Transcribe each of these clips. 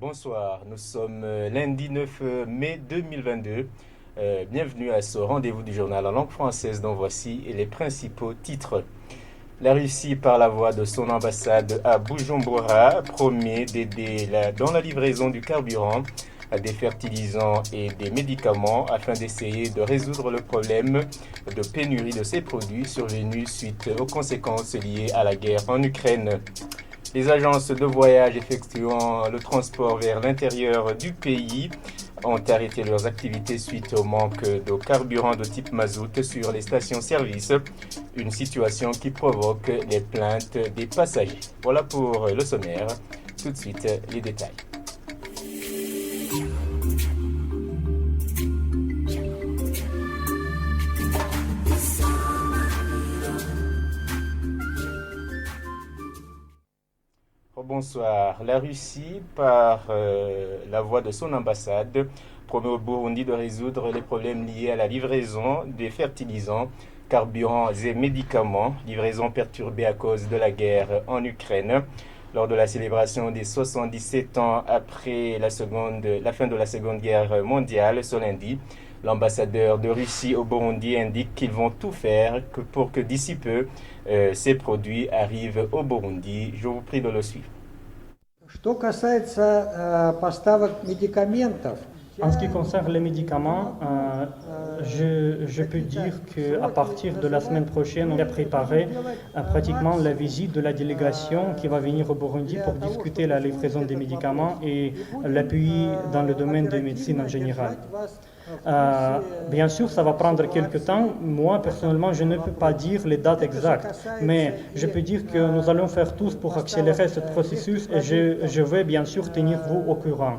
Bonsoir, nous sommes lundi 9 mai 2022. Bienvenue à ce rendez-vous du journal en langue française dont voici les principaux titres. La Russie, par la voix de son ambassade à Bujumbura, promet d'aider dans la livraison du carburant, des fertilisants et des médicaments afin d'essayer de résoudre le problème de pénurie de ces produits survenus suite aux conséquences liées à la guerre en Ukraine. Les agences de voyage effectuant le transport vers l'intérieur du pays ont arrêté leurs activités suite au manque de carburant de type mazout sur les stations-service, une situation qui provoque les plaintes des passagers. Voilà pour le sommaire. Tout de suite, les détails. Bonsoir. La Russie, par la voix de son ambassade, promet au Burundi de résoudre les problèmes liés à la livraison des fertilisants, carburants et médicaments, livraison perturbée à cause de la guerre en Ukraine. Lors de la célébration des 77 ans après la fin de la Seconde Guerre mondiale, ce lundi, l'ambassadeur de Russie au Burundi indique qu'ils vont tout faire pour que d'ici peu, ces produits arrivent au Burundi. Je vous prie de le suivre. En ce qui concerne les médicaments, je peux dire qu'à partir de la semaine prochaine, on a préparé pratiquement la visite de la délégation qui va venir au Burundi pour discuter la livraison des médicaments et l'appui dans le domaine de médecine en général. Bien sûr, ça va prendre quelques temps. Moi, personnellement, je ne peux pas dire les dates exactes, mais je peux dire que nous allons faire tous pour accélérer ce processus et je vais bien sûr tenir vous au courant.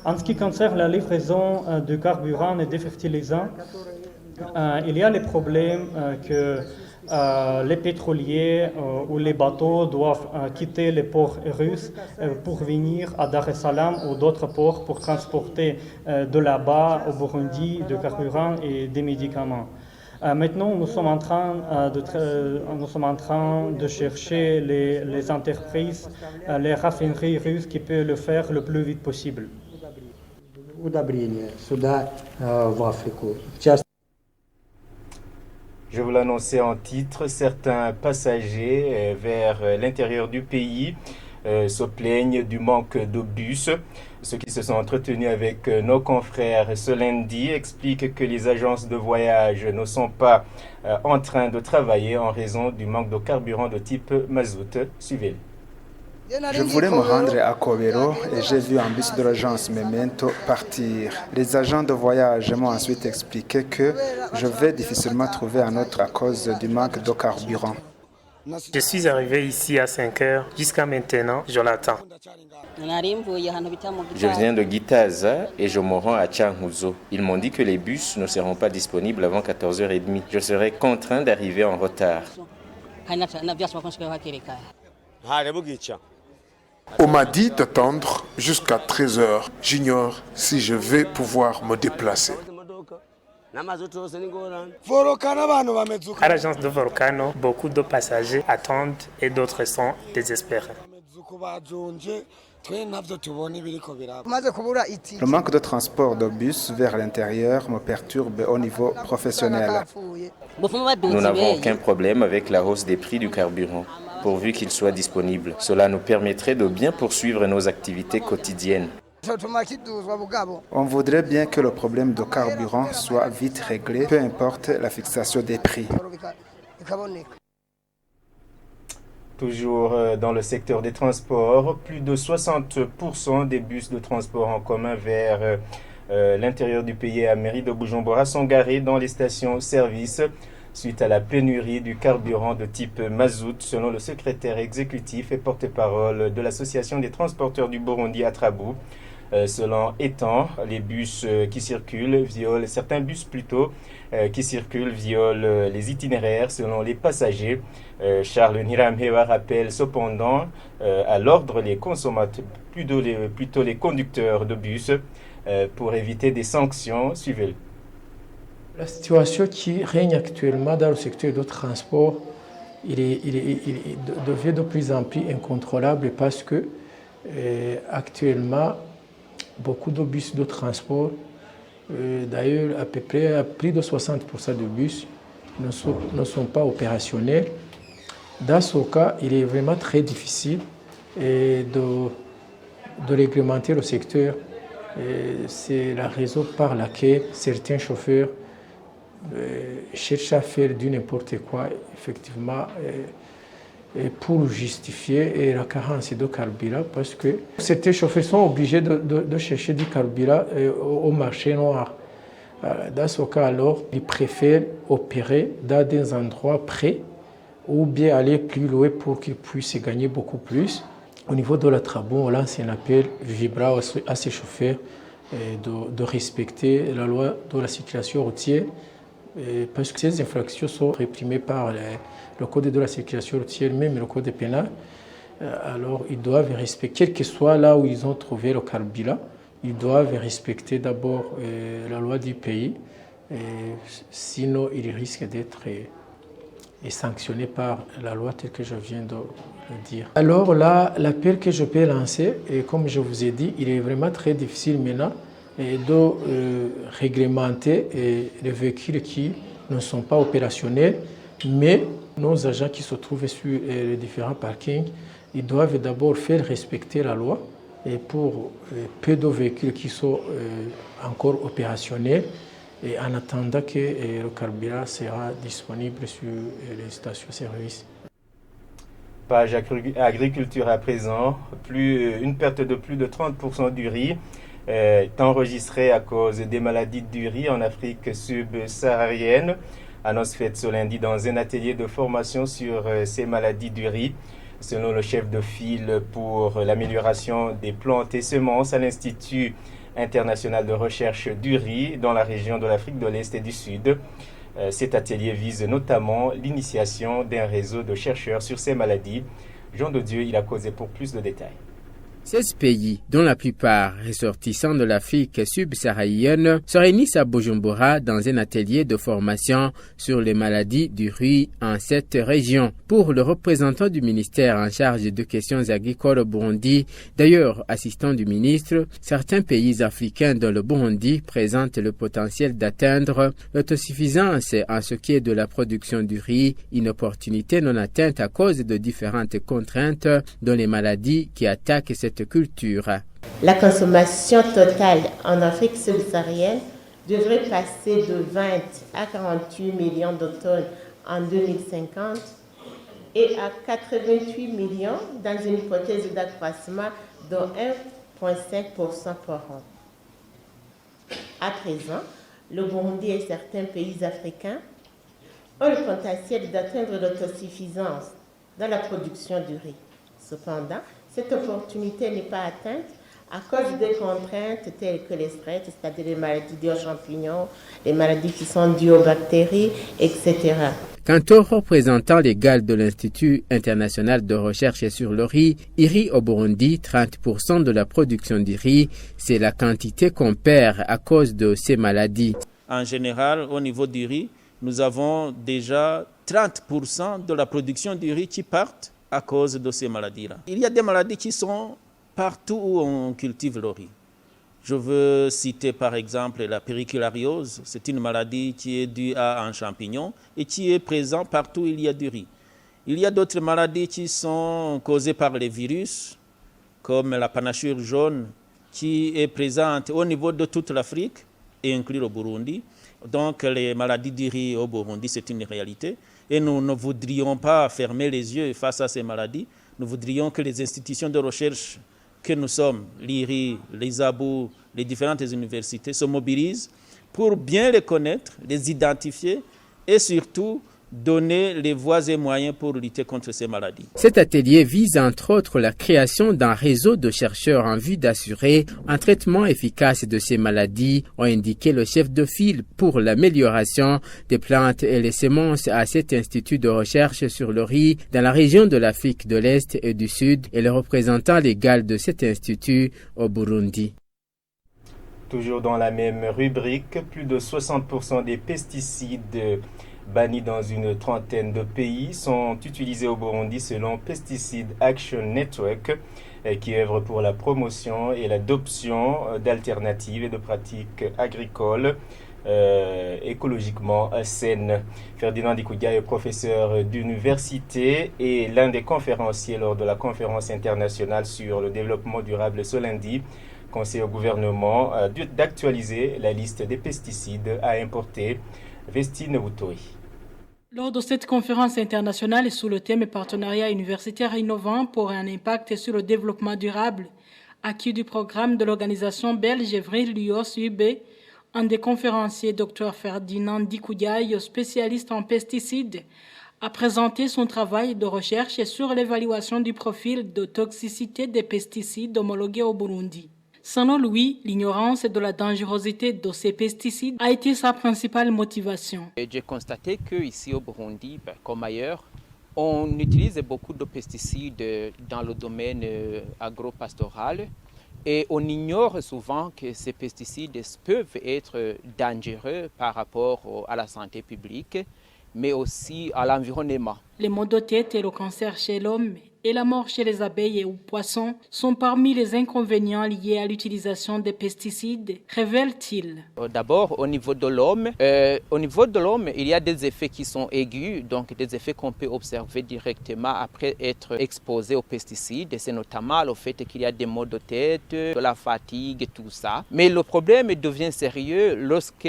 En ce qui concerne la livraison de carburant et de fertilisants, il y a les problèmes que les pétroliers ou les bateaux doivent quitter les ports russes pour venir à Dar es Salaam ou d'autres ports pour transporter de là-bas au Burundi de carburant et des médicaments. Maintenant, nous sommes en train de chercher les entreprises, les raffineries russes qui peuvent le faire le plus vite possible. Je vous l'annonçais en titre, certains passagers vers l'intérieur du pays se plaignent du manque de bus. Ceux qui se sont entretenus avec nos confrères ce lundi expliquent que les agences de voyage ne sont pas en train de travailler en raison du manque de carburant de type mazout. Suivez-le. Je voulais me rendre à Kobero et j'ai vu un bus de l'agence Memento partir. Les agents de voyage m'ont ensuite expliqué que je vais difficilement trouver un autre à cause du manque de carburant. Je suis arrivé ici à 5 heures. Jusqu'à maintenant, je l'attends. Je viens de Gitaza et je me rends à Changuzo. Ils m'ont dit que les bus ne seront pas disponibles avant 14h30. Je serai contraint d'arriver en retard. On m'a dit d'attendre jusqu'à 13h. J'ignore si je vais pouvoir me déplacer. À l'agence de Volcano, beaucoup de passagers attendent et d'autres sont désespérés. Le manque de transport de bus vers l'intérieur me perturbe au niveau professionnel. Nous n'avons aucun problème avec la hausse des prix du carburant, pourvu qu'il soit disponible. Cela nous permettrait de bien poursuivre nos activités quotidiennes. On voudrait bien que le problème de carburant soit vite réglé, peu importe la fixation des prix. Toujours dans le secteur des transports, plus de 60% des bus de transport en commun vers l'intérieur du pays à mairie de Bujumbura sont garés dans les stations-service suite à la pénurie du carburant de type mazout, selon le secrétaire exécutif et porte-parole de l'Association des transporteurs du Burundi à Trabou. Selon Etan, les bus qui circulent violent, certains bus plutôt, qui circulent violent les itinéraires selon les passagers. Charles Niramhewa rappelle cependant à l'ordre les consommateurs, plutôt les conducteurs de bus, pour éviter des sanctions. Suivez-le. La situation qui règne actuellement dans le secteur du transport il devient de plus en plus incontrôlable parce que actuellement, beaucoup de bus de transport, d'ailleurs à peu près plus de 60% de bus ne sont pas opérationnels. Dans ce cas, il est vraiment très difficile de réglementer le secteur. C'est la raison par laquelle certains chauffeurs cherchent à faire du n'importe quoi, effectivement, pour justifier la carence de carburant, parce que certains chauffeurs sont obligés de chercher du carburant au marché noir. Dans ce cas, alors, ils préfèrent opérer dans des endroits près ou bien aller plus loin pour qu'ils puissent gagner beaucoup plus. Au niveau de la Trabon, on lance un appel vibrant à ces chauffeurs de respecter la loi de la circulation routière, parce que ces infractions sont réprimées par le code de la circulation routière, même le code pénal. Alors ils doivent respecter, quel que soit là où ils ont trouvé le carburant, ils doivent respecter d'abord la loi du pays, sinon ils risquent d'être sanctionnés par la loi telle que je viens de le dire. Alors là, l'appel que je peux lancer, et comme je vous ai dit, il est vraiment très difficile maintenant de réglementer les véhicules qui ne sont pas opérationnels, mais nos agents qui se trouvent sur les différents parkings, ils doivent d'abord faire respecter la loi, et pour peu de véhicules qui sont encore opérationnels, et en attendant que le carburant sera disponible sur les stations-service. Page agriculture à présent, une perte de plus de 30% du riz est enregistrée à cause des maladies du riz en Afrique subsaharienne. Annonce faite ce lundi dans un atelier de formation sur ces maladies du riz. Selon le chef de file pour l'amélioration des plantes et semences à l'Institut international de recherche du riz dans la région de l'Afrique de l'Est et du Sud. Cet atelier vise notamment l'initiation d'un réseau de chercheurs sur ces maladies. Jean de Dieu, il a causé pour plus de détails. 16 pays, dont la plupart ressortissants de l'Afrique subsaharienne, se réunissent à Bujumbura dans un atelier de formation sur les maladies du riz en cette région. Pour le représentant du ministère en charge de questions agricoles au Burundi, d'ailleurs assistant du ministre, certains pays africains dont le Burundi présentent le potentiel d'atteindre l'autosuffisance en ce qui est de la production du riz, une opportunité non atteinte à cause de différentes contraintes dont les maladies qui attaquent cette culture. La consommation totale en Afrique subsaharienne devrait passer de 20 à 48 millions de tonnes en 2050 et à 88 millions dans une hypothèse d'accroissement de 1,5% par an. À présent, le Burundi et certains pays africains ont le potentiel d'atteindre l'autosuffisance dans la production du riz. Cependant, cette opportunité n'est pas atteinte à cause des contraintes telles que les stress, c'est-à-dire les maladies dues aux champignons, les maladies qui sont dues aux bactéries, etc. Quant au représentant légal de l'Institut international de recherche sur le riz, IRI au Burundi, 30% de la production du riz, c'est la quantité qu'on perd à cause de ces maladies. En général, au niveau du riz, nous avons déjà 30% de la production du riz qui partent à cause de ces maladies-là. Il y a des maladies qui sont partout où on cultive le riz. Je veux citer par exemple la périculariose. C'est une maladie qui est due à un champignon et qui est présente partout où il y a du riz. Il y a d'autres maladies qui sont causées par les virus, comme la panachure jaune, qui est présente au niveau de toute l'Afrique et inclus le Burundi. Donc les maladies du riz au Burundi, c'est une réalité. Et nous ne voudrions pas fermer les yeux face à ces maladies. Nous voudrions que les institutions de recherche que nous sommes, l'IRI, les ABU, les différentes universités, se mobilisent pour bien les connaître, les identifier et surtout donner les voies et moyens pour lutter contre ces maladies. Cet atelier vise entre autres la création d'un réseau de chercheurs en vue d'assurer un traitement efficace de ces maladies, ont indiqué le chef de file pour l'amélioration des plantes et les semences à cet institut de recherche sur le riz dans la région de l'Afrique de l'Est et du Sud et le représentant légal de cet institut au Burundi. Toujours dans la même rubrique, plus de 60% des pesticides bannis dans une trentaine de pays, sont utilisés au Burundi selon Pesticide Action Network, qui œuvre pour la promotion et l'adoption d'alternatives et de pratiques agricoles écologiquement saines. Ferdinand Ndikudia est professeur d'université et l'un des conférenciers lors de la conférence internationale sur le développement durable ce lundi. Conseil au gouvernement d'actualiser la liste des pesticides à importer. Vestine Boutoui. Lors de cette conférence internationale sous le thème partenariat universitaire innovant pour un impact sur le développement durable, acquis du programme de l'organisation belge Evry-Lios-UB, un des conférenciers, Dr Ferdinand Ndikudia, spécialiste en pesticides, a présenté son travail de recherche sur l'évaluation du profil de toxicité des pesticides homologués au Burundi. Selon lui, l'ignorance de la dangerosité de ces pesticides a été sa principale motivation. J'ai constaté qu'ici au Burundi, comme ailleurs, on utilise beaucoup de pesticides dans le domaine agropastoral et on ignore souvent que ces pesticides peuvent être dangereux par rapport à la santé publique, mais aussi à l'environnement. Les maux de tête et le cancer chez l'homme et la mort chez les abeilles et aux poissons sont parmi les inconvénients liés à l'utilisation des pesticides, révèle-t-il. D'abord, au niveau de l'homme, il y a des effets qui sont aigus, donc des effets qu'on peut observer directement après être exposé aux pesticides. C'est notamment le fait qu'il y a des maux de tête, de la fatigue, tout ça. Mais le problème devient sérieux lorsque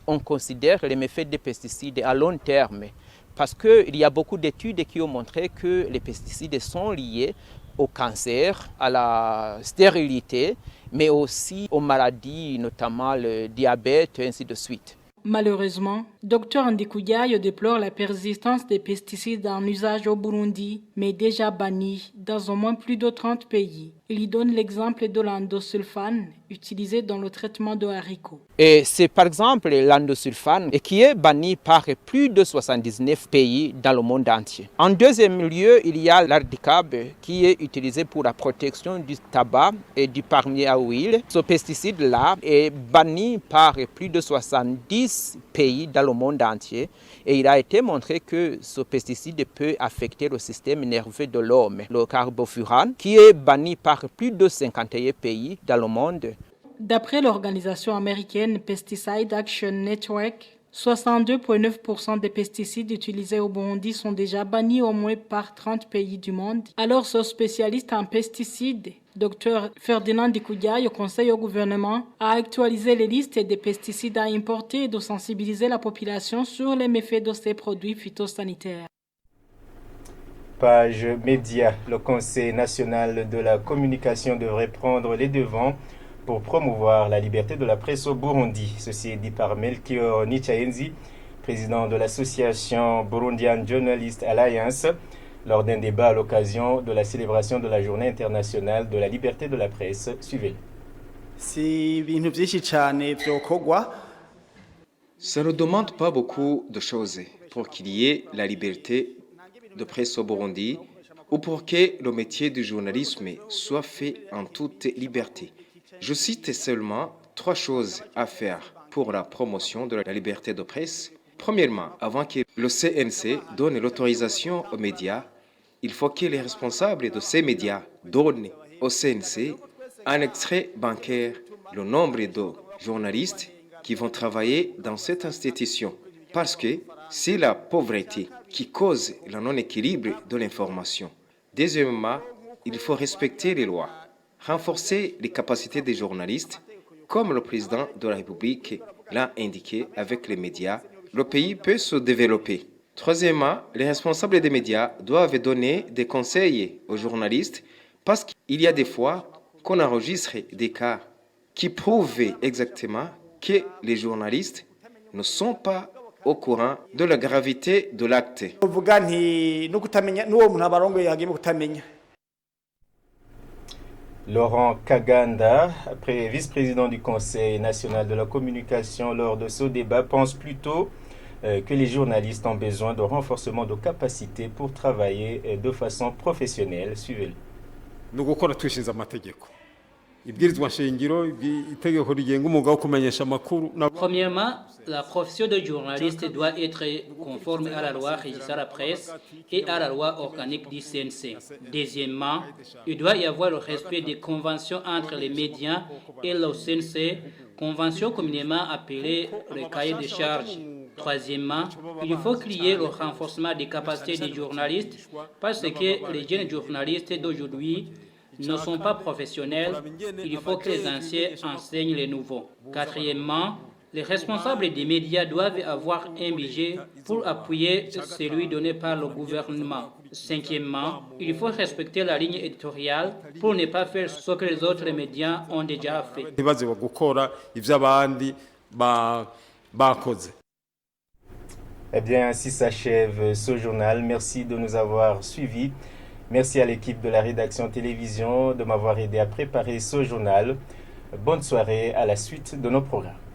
on considère les méfaits des pesticides à long terme. Parce qu'il y a beaucoup d'études qui ont montré que les pesticides sont liés au cancer, à la stérilité, mais aussi aux maladies, notamment le diabète, et ainsi de suite. Malheureusement, Dr Ndikudia déplore la persistance des pesticides en usage au Burundi, mais déjà bannis dans au moins plus de 30 pays. Il y donne l'exemple de l'endosulfane, utilisé dans le traitement de haricots. Et c'est par exemple l'endosulfane qui est banni par plus de 79 pays dans le monde entier. En deuxième lieu, il y a l'ardicab qui est utilisé pour la protection du tabac et du palmier à huile. Ce pesticide-là est banni par plus de 70 pays dans le monde entier et il a été montré que ce pesticide peut affecter le système nerveux de l'homme. Le carbofurane qui est banni par plus de 51 pays dans le monde. D'après l'organisation américaine Pesticide Action Network, 62,9% des pesticides utilisés au Burundi sont déjà bannis au moins par 30 pays du monde. Alors ce spécialiste en pesticides, Dr Ferdinand Ndikudia, conseille au gouvernement à actualiser les listes des pesticides à importer et de sensibiliser la population sur les méfaits de ces produits phytosanitaires. Page média. Le Conseil national de la communication devrait prendre les devants pour promouvoir la liberté de la presse au Burundi. Ceci est dit par Melchior Nichaenzi, président de l'association Burundian Journalist Alliance, lors d'un débat à l'occasion de la célébration de la Journée internationale de la liberté de la presse. Suivez-le. Ça ne demande pas beaucoup de choses pour qu'il y ait la liberté de presse au Burundi ou pour que le métier du journalisme soit fait en toute liberté. Je cite seulement 3 choses à faire pour la promotion de la liberté de presse. Premièrement, avant que le CNC donne l'autorisation aux médias, il faut que les responsables de ces médias donnent au CNC un extrait bancaire, le nombre de journalistes qui vont travailler dans cette institution. Parce que c'est la pauvreté qui cause le non-équilibre de l'information. Deuxièmement, il faut respecter les lois, renforcer les capacités des journalistes, comme le président de la République l'a indiqué avec les médias. Le pays peut se développer. Troisièmement, les responsables des médias doivent donner des conseils aux journalistes parce qu'il y a des fois qu'on enregistre des cas qui prouvent exactement que les journalistes ne sont pas au courant de la gravité de l'acte. Laurent Kaganda, vice-président du Conseil national de la communication, lors de ce débat, pense plutôt que les journalistes ont besoin de renforcement de capacités pour travailler de façon professionnelle. Suivez-le. Premièrement, la profession de journaliste doit être conforme à la loi régissant la presse et à la loi organique du CNC. Deuxièmement, il doit y avoir le respect des conventions entre les médias et le CNC, convention communément appelée le cahier de charges. Troisièmement, il faut qu'il y ait le renforcement des capacités des journalistes parce que les jeunes journalistes d'aujourd'hui ne sont pas professionnels. Il faut que les anciens enseignent les nouveaux. Quatrièmement, les responsables des médias doivent avoir un budget pour appuyer celui donné par le gouvernement. Cinquièmement, il faut respecter la ligne éditoriale pour ne pas faire ce que les autres médias ont déjà fait. Eh bien, ainsi s'achève ce journal. Merci de nous avoir suivis. Merci à l'équipe de la rédaction télévision de m'avoir aidé à préparer ce journal. Bonne soirée à la suite de nos programmes.